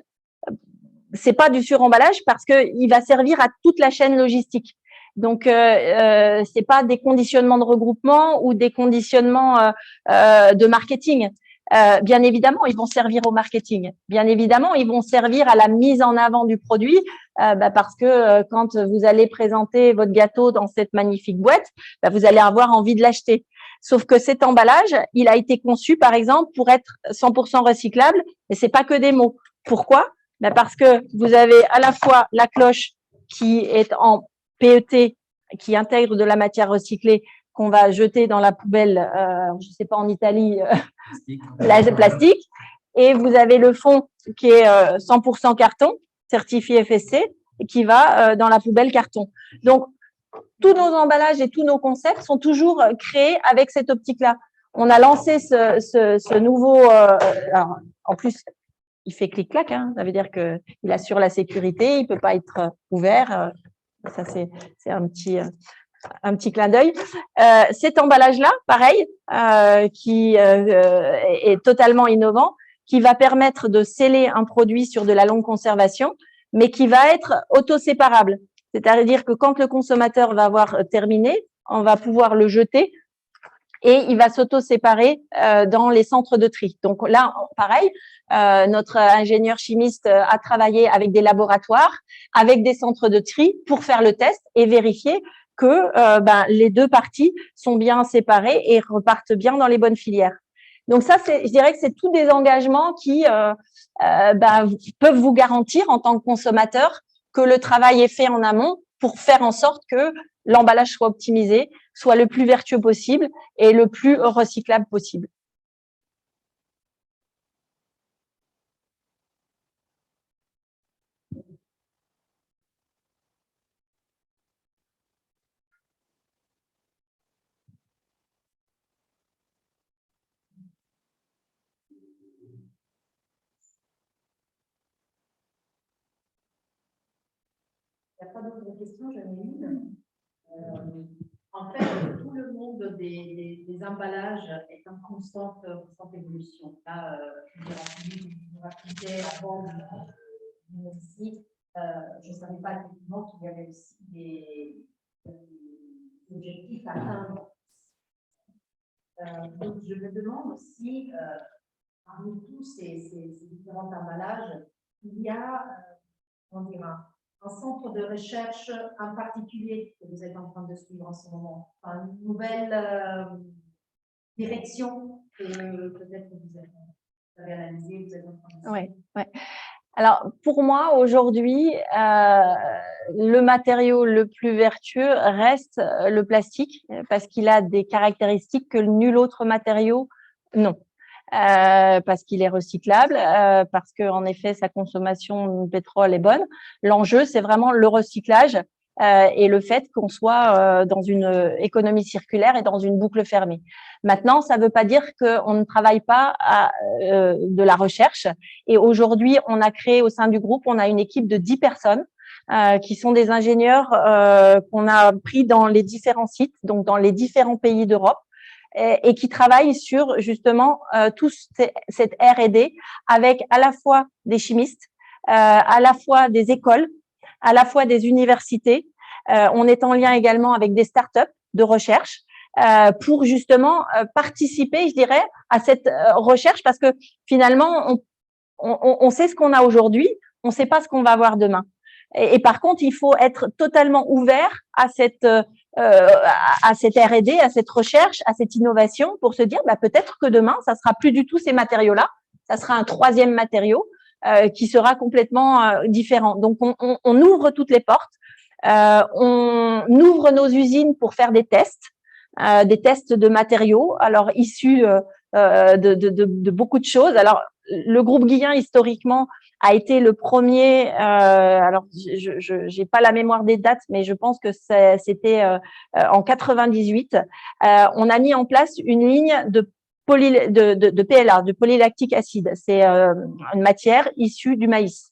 c'est pas du suremballage parce qu'il va servir à toute la chaîne logistique. Donc, c'est pas des conditionnements de regroupement ou des conditionnements de marketing. Bien évidemment, ils vont servir au marketing. Bien évidemment, ils vont servir à la mise en avant du produit parce que quand vous allez présenter votre gâteau dans cette magnifique boîte, vous allez avoir envie de l'acheter. Sauf que cet emballage, il a été conçu, par exemple, pour être 100% recyclable et c'est pas que des mots. Pourquoi? Parce que vous avez à la fois la cloche qui est en PET, qui intègre de la matière recyclée qu'on va jeter dans la poubelle, je ne sais pas en Italie, plastique. Et vous avez le fond qui est 100% carton, certifié FSC, et qui va dans la poubelle carton. Donc, tous nos emballages et tous nos concepts sont toujours créés avec cette optique-là. On a lancé ce nouveau… alors, en plus, il fait clic-clac, hein, ça veut dire qu'il assure la sécurité, il ne peut pas être ouvert. Ça, c'est un petit clin d'œil. Cet emballage-là, pareil, qui est totalement innovant, qui va permettre de sceller un produit sur de la longue conservation, mais qui va être auto-séparable. C'est-à-dire que quand le consommateur va avoir terminé, on va pouvoir le jeter et il va s'auto-séparer dans les centres de tri. Donc là, pareil, notre ingénieur chimiste a travaillé avec des laboratoires, avec des centres de tri pour faire le test et vérifier que les deux parties sont bien séparées et repartent bien dans les bonnes filières. Donc ça, je dirais que c'est tous des engagements qui peuvent vous garantir en tant que consommateur que le travail est fait en amont pour faire en sorte que l'emballage soit optimisé, soit le plus vertueux possible et le plus recyclable possible. Il n'y a pas d'autres questions, j'en ai une. En fait, tout le monde des emballages est en constante évolution. Là, je racontais avant ici, je ne savais pas effectivement qu'il y avait aussi des objectifs à atteindre. Donc, je me demande si parmi tous ces différents emballages, il y a, on dira, un centre de recherche en particulier que vous êtes en train de suivre en ce moment, enfin, une nouvelle direction que peut-être vous avez analysée, vous êtes en train de suivre. Ouais, ouais. Alors, pour moi, aujourd'hui, le matériau le plus vertueux reste le plastique parce qu'il a des caractéristiques que nul autre matériau non. Parce qu'il est recyclable, parce qu'en effet, sa consommation de pétrole est bonne. L'enjeu, c'est vraiment le recyclage et le fait qu'on soit dans une économie circulaire et dans une boucle fermée. Maintenant, ça ne veut pas dire qu'on ne travaille pas à de la recherche. Et aujourd'hui, on a créé au sein du groupe, on a une équipe de 10 personnes qui sont des ingénieurs qu'on a pris dans les différents sites, donc dans les différents pays d'Europe, et qui travaillent sur justement cette R&D avec à la fois des chimistes, à la fois des écoles, à la fois des universités. On est en lien également avec des startups de recherche pour justement participer, je dirais, à cette recherche parce que finalement, on sait ce qu'on a aujourd'hui, on ne sait pas ce qu'on va avoir demain. Et par contre, il faut être totalement ouvert à cette R&D, à cette recherche, à cette innovation pour se dire peut-être que demain, ça sera plus du tout ces matériaux-là, ça sera un troisième matériau qui sera complètement différent. Donc, on ouvre toutes les portes, on ouvre nos usines pour faire des tests de matériaux, alors issus de beaucoup de choses. Alors, le groupe Guillain, historiquement, a été le premier, alors je n'ai pas la mémoire des dates, mais je pense que c'était en 98, on a mis en place une ligne de PLA, de polylactique acide. C'est une matière issue du maïs.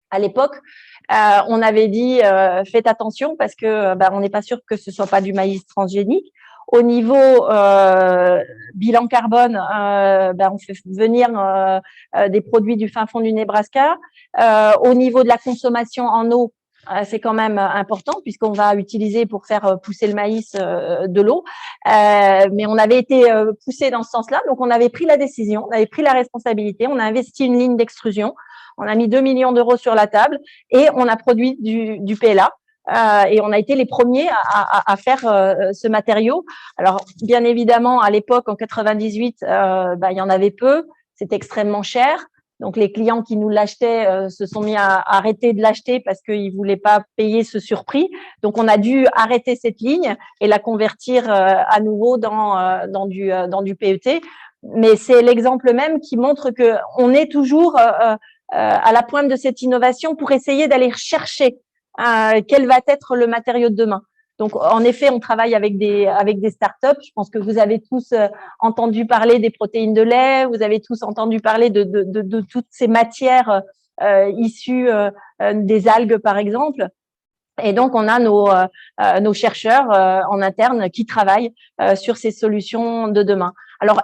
À l'époque, on avait dit faites attention parce que on n'est pas sûr que ce soit pas du maïs transgénique. Au niveau bilan carbone, on fait venir des produits du fin fond du Nebraska. Au niveau de la consommation en eau, c'est quand même important puisqu'on va utiliser pour faire pousser le maïs de l'eau. Mais on avait été poussé dans ce sens-là, donc on avait pris la décision, on avait pris la responsabilité, on a investi une ligne d'extrusion, on a mis 2 millions d'euros sur la table et on a produit du PLA. Et on a été les premiers à faire ce matériau. Alors, bien évidemment, à l'époque, en 98, il y en avait peu, c'était extrêmement cher. Donc, les clients qui nous l'achetaient se sont mis à arrêter de l'acheter parce qu'ils ne voulaient pas payer ce surprix. Donc, on a dû arrêter cette ligne et la convertir à nouveau dans du PET. Mais c'est l'exemple même qui montre qu'on est toujours à la pointe de cette innovation pour essayer d'aller chercher quel va être le matériau de demain. Donc, en effet, on travaille avec des startups. Je pense que vous avez tous entendu parler des protéines de lait, vous avez tous entendu parler de toutes ces matières issues des algues, par exemple. Et donc, on a nos chercheurs en interne qui travaillent sur ces solutions de demain. Alors,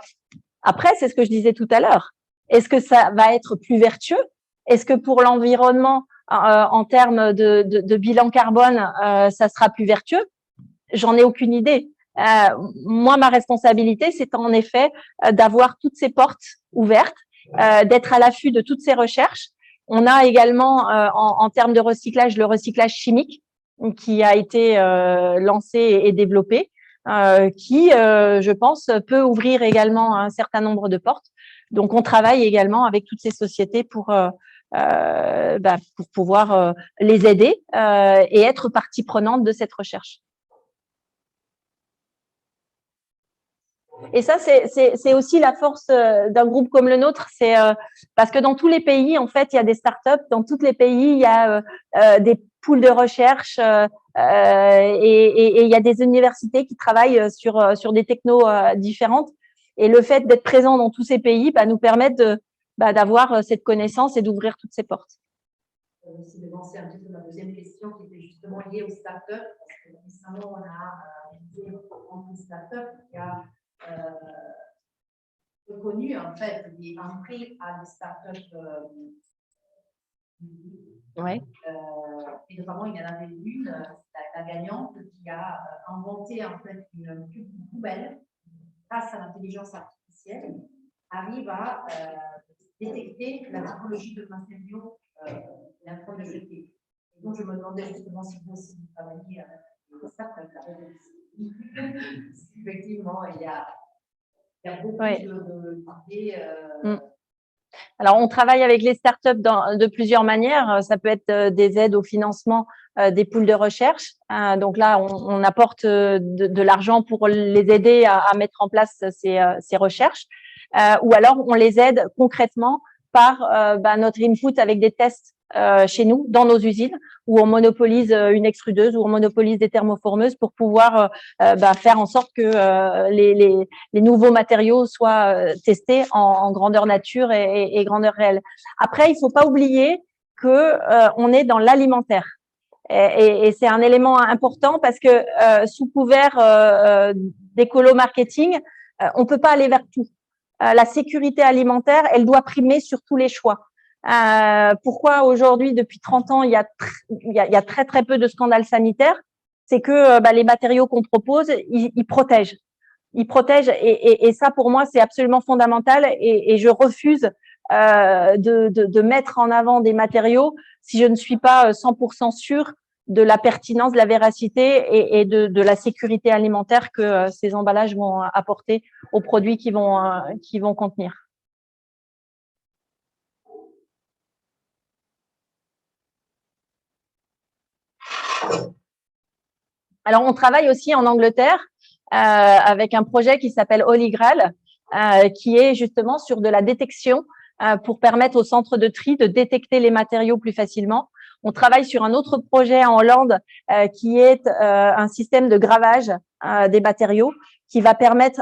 après, c'est ce que je disais tout à l'heure. Est-ce que ça va être plus vertueux? Est-ce que pour l'environnement, en termes de bilan carbone, ça sera plus vertueux? J'en ai aucune idée. Moi, ma responsabilité, c'est en effet d'avoir toutes ces portes ouvertes, d'être à l'affût de toutes ces recherches. On a également, en termes de recyclage, le recyclage chimique qui a été lancé et développé, qui, je pense, peut ouvrir également un certain nombre de portes. Donc, on travaille également avec toutes ces sociétés pour pouvoir les aider et être partie prenante de cette recherche. Et ça, c'est aussi la force d'un groupe comme le nôtre, c'est parce que dans tous les pays, en fait, il y a des startups, dans tous les pays, il y a des pools de recherche et il y a des universités qui travaillent sur des technos différentes. Et le fait d'être présent dans tous ces pays nous permet d'avoir cette connaissance et d'ouvrir toutes ces portes. C'est de lancer un petit peu ma deuxième question qui était justement liée aux startups, parce que récemment, on a une startup qui a reconnu en fait un prix à des startups. Ouais. Et notamment, il y en avait une, la gagnante, qui a inventé en fait une poubelle grâce à l'intelligence artificielle arrive à détecter la typologie de matériaux et en train de jeter. Et donc, je me demandais justement si vous aussi vous travaillez avec ça. Effectivement, il y a beaucoup d'idées. Alors, on travaille avec les startups de plusieurs manières. Ça peut être des aides au financement des pools de recherche. Donc là, on apporte de l'argent pour les aider à mettre en place ces recherches. Ou alors, on les aide concrètement par notre input avec des tests chez nous, dans nos usines, où on monopolise une extrudeuse, où on monopolise des thermoformeuses pour pouvoir faire en sorte que les nouveaux matériaux soient testés en grandeur nature et grandeur réelle. Après, il ne faut pas oublier que on est dans l'alimentaire. Et c'est un élément important parce que sous couvert d'écolo-marketing, on ne peut pas aller vers tout. La sécurité alimentaire, elle doit primer sur tous les choix. Pourquoi aujourd'hui, depuis 30 ans, il y a très très peu de scandales sanitaires? C'est que les matériaux qu'on propose, ils protègent. Ils protègent et ça, pour moi, c'est absolument fondamental et je refuse de mettre en avant des matériaux si je ne suis pas 100% sûre de la pertinence, de la véracité et de la sécurité alimentaire que ces emballages vont apporter aux produits qui vont contenir. Alors, on travaille aussi en Angleterre avec un projet qui s'appelle Holy Grail, qui est justement sur de la détection pour permettre aux centres de tri de détecter les matériaux plus facilement. On travaille sur un autre projet en Hollande qui est un système de gravage des matériaux qui va permettre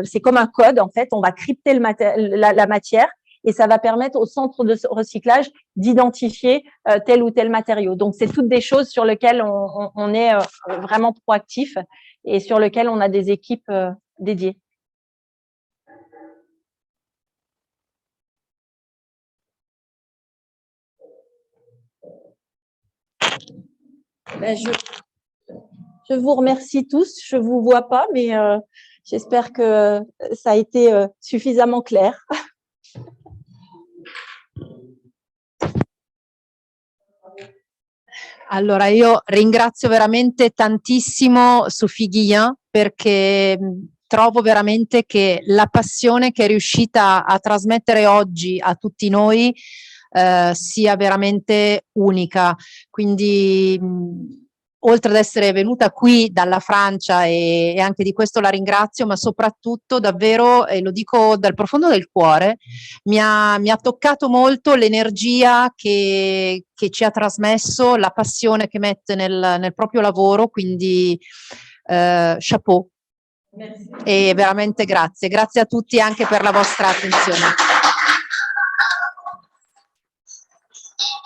c'est comme un code en fait, on va crypter la matière et ça va permettre au centre de recyclage d'identifier tel ou tel matériau. Donc, c'est toutes des choses sur lesquelles on est vraiment proactif et sur lesquelles on a des équipes dédiées. Je vous remercie tous. Je ne vous vois pas, mais j'espère que ça a été suffisamment clair. Allora, io ringrazio veramente tantissimo Sophie Guillen perché trovo veramente che la passione che è riuscita a trasmettere oggi a tutti noi sia veramente unica. Quindi oltre ad essere venuta qui dalla Francia e anche di questo la ringrazio, ma soprattutto davvero, e lo dico dal profondo del cuore, mi ha toccato molto l'energia che ci ha trasmesso, la passione che mette nel proprio lavoro, quindi chapeau. E veramente grazie a tutti anche per la vostra attenzione.